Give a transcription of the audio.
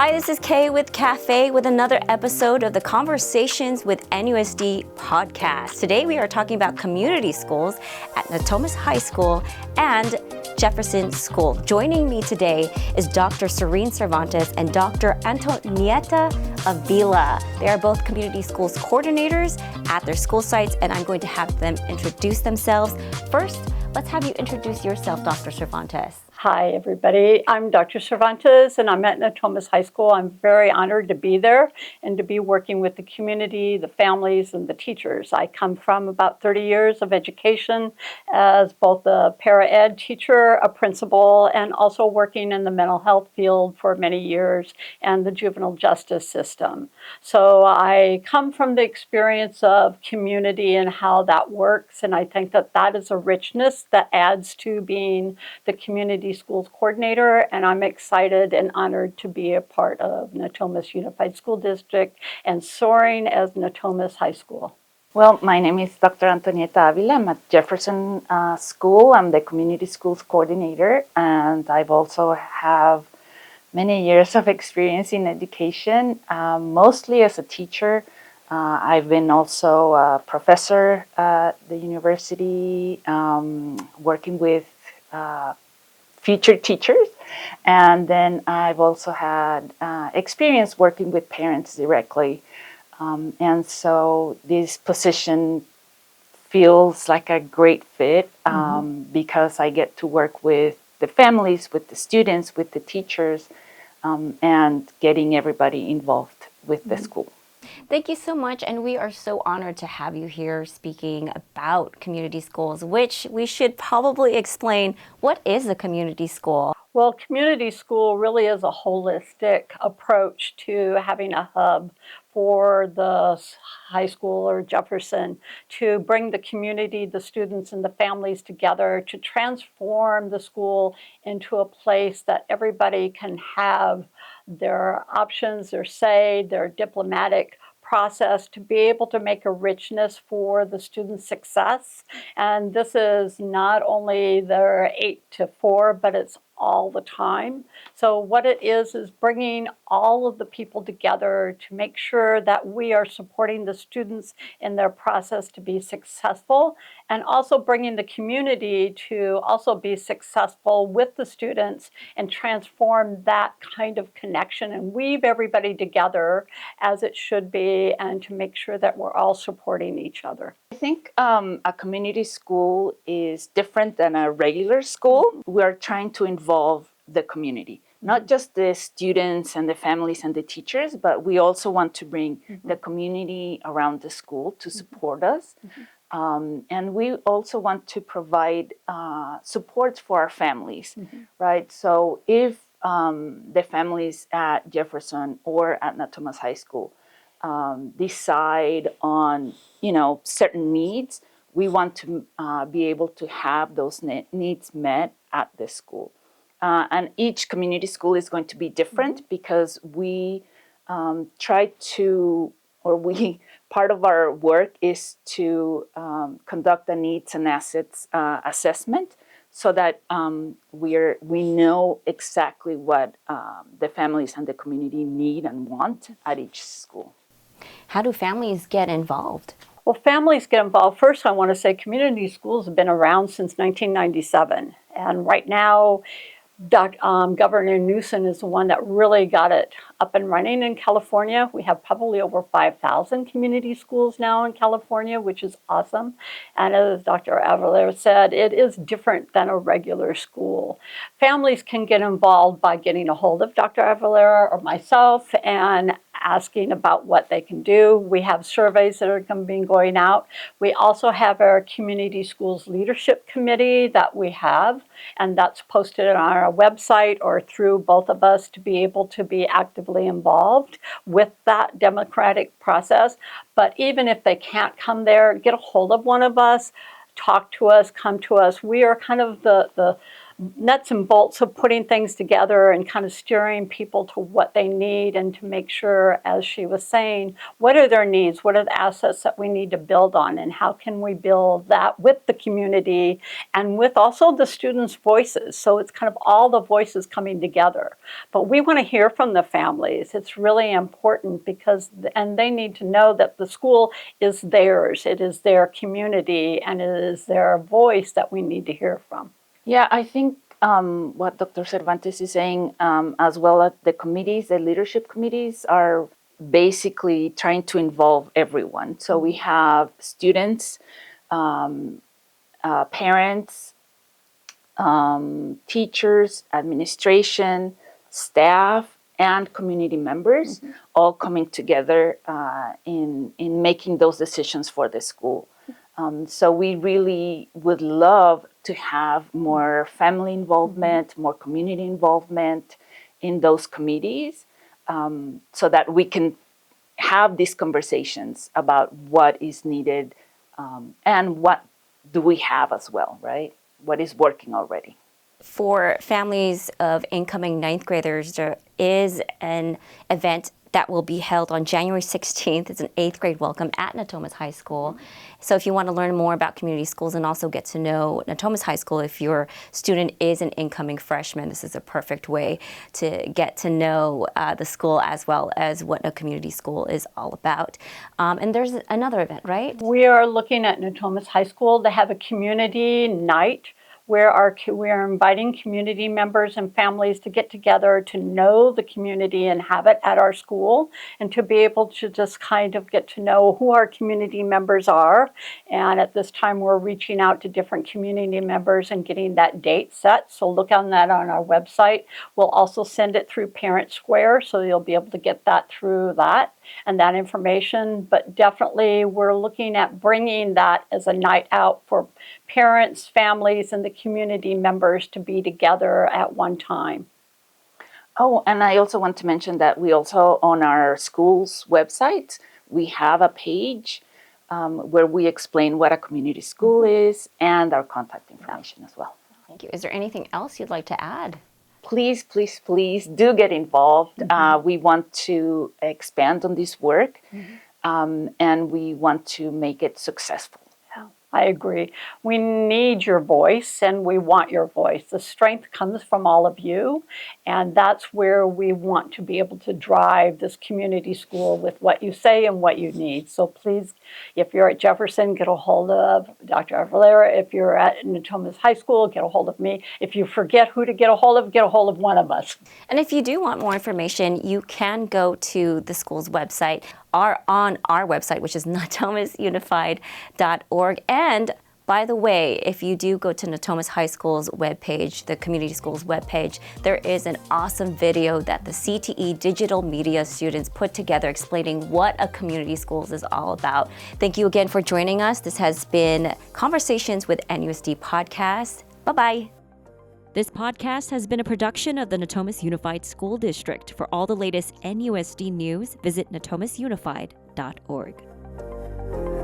Hi, this is Kay with Cafe with another episode of the Conversations with NUSD podcast. Today we are talking about community schools at Natomas High School and Jefferson School. Joining me today is Dr. Serene Cervantes and Dr. Antonieta Avila. They are both community schools coordinators at their school sites, and I'm going to have them introduce themselves. First, let's have you introduce yourself, Dr. Cervantes. Hi, everybody. I'm Dr. Cervantes, and I'm at Natomas High School. I'm very honored to be there and to be working with the community, the families, and the teachers. I come from about 30 years of education as both a para-ed teacher, a principal, and also working in the mental health field for many years and the juvenile justice system. So I come from the experience of community and how that works, and I think that that is a richness that adds to being the community schools coordinator, and I'm excited and honored to be a part of Natomas Unified School District and soaring as Natomas High School. Well, my name is Dr. Antonieta Avila. I'm at Jefferson School. I'm the community schools coordinator, and I've also have many years of experience in education, mostly as a teacher. I've been also a professor at the university, working with future teachers, and then I've also had experience working with parents directly, and so this position feels like a great fit because I get to work with the families, with the students, with the teachers, and getting everybody involved with the school. Thank you so much, and we are so honored to have you here speaking about community schools, which we should probably explain. What is a community school? Well, community school really is a holistic approach to having a hub for the high school or Jefferson to bring the community, the students, and the families together to transform the school into a place that everybody can have their options, their say, their diplomatic process to be able to make a richness for the students' success. And this is not only their 8 to 4, but it's all the time. So what it is bringing all of the people together to make sure that we are supporting the students in their process to be successful, and also bringing the community to also be successful with the students and transform that kind of connection and weave everybody together as it should be, and to make sure that we're all supporting each other. I think a community school is different than a regular school. We are trying to involve the community, not just the students and the families and the teachers, but we also want to bring the community around the school to support us. And we also want to provide support for our families, right? So if the families at Jefferson or at Natomas High School decide on, certain needs, we want to be able to have those needs met at the school. And each community school is going to be different because we try to, part of our work is to conduct a needs and assets assessment so that we know exactly what the families and the community need and want at each school. How do families get involved? Well, families get involved. First, I want to say community schools have been around since 1997. And right now, Governor Newsom is the one that really got it up and running in California. We have probably over 5,000 community schools now in California, which is awesome. And as Dr. Avila said, it is different than a regular school. Families can get involved by getting a hold of Dr. Avila or myself and asking about what they can do. We have surveys that are going out. We also have our Community Schools Leadership Committee that we have, and that's posted on our website or through both of us to be able to be actively involved with that democratic process. But even if they can't come there, get a hold of one of us, talk to us, come to us. We are kind of the nuts and bolts of putting things together and kind of steering people to what they need and to make sure, as she was saying, what are their needs? What are the assets that we need to build on? And how can we build that with the community and with also the students' voices? So it's kind of all the voices coming together. But we want to hear from the families. It's really important because, and they need to know that the school is theirs. It is their community and it is their voice that we need to hear from. Yeah, I think what Dr. Cervantes is saying, as well as the committees, the leadership committees, are basically trying to involve everyone. So we have students, parents, teachers, administration, staff, and community members all coming together in making those decisions for the school. So we really would love to have more family involvement, more community involvement in those committees, so that we can have these conversations about what is needed and what do we have as well, right? What is working already. For families of incoming ninth graders, there is an event that will be held on January 16th. It's an 8th grade welcome at Natomas High School. So if you want to learn more about community schools and also get to know Natomas High School, if your student is an incoming freshman, this is a perfect way to get to know the school as well as what a community school is all about. And there's another event, right? We are looking at Natomas High School to have a community night where we are inviting community members and families to get together to know the community and have it at our school, and to be able to just kind of get to know who our community members are. And at this time, we're reaching out to different community members and getting that date set. So look on that on our website. We'll also send it through Parent Square, so you'll be able to get that through that and that information. But definitely we're looking at bringing that as a night out for parents, families, and the community members to be together at one time. Oh, and I also want to mention that we also, on our school's website, we have a page where we explain what a community school is and our contact information as well. Thank you. Is there anything else you'd like to add? Please, please, please do get involved. We want to expand on this work, and we want to make it successful. I agree. We need your voice and we want your voice. The strength comes from all of you, and that's where we want to be able to drive this community school with what you say and what you need. So please, if you're at Jefferson, get a hold of Dr. Avalera. If you're at Natomas High School, get a hold of me. If you forget who to get a hold of one of us. And if you do want more information, you can go to the school's website, on our website, which is natomasiunified.org. And by the way, if you do go to Natomas High School's webpage, the community school's webpage, there is an awesome video that the CTE digital media students put together explaining what a community schools is all about. Thank you again for joining us. This has been Conversations with NUSD podcast. Bye-bye. This podcast has been a production of the Natomas Unified School District. For all the latest NUSD news, visit natomasiunified.org.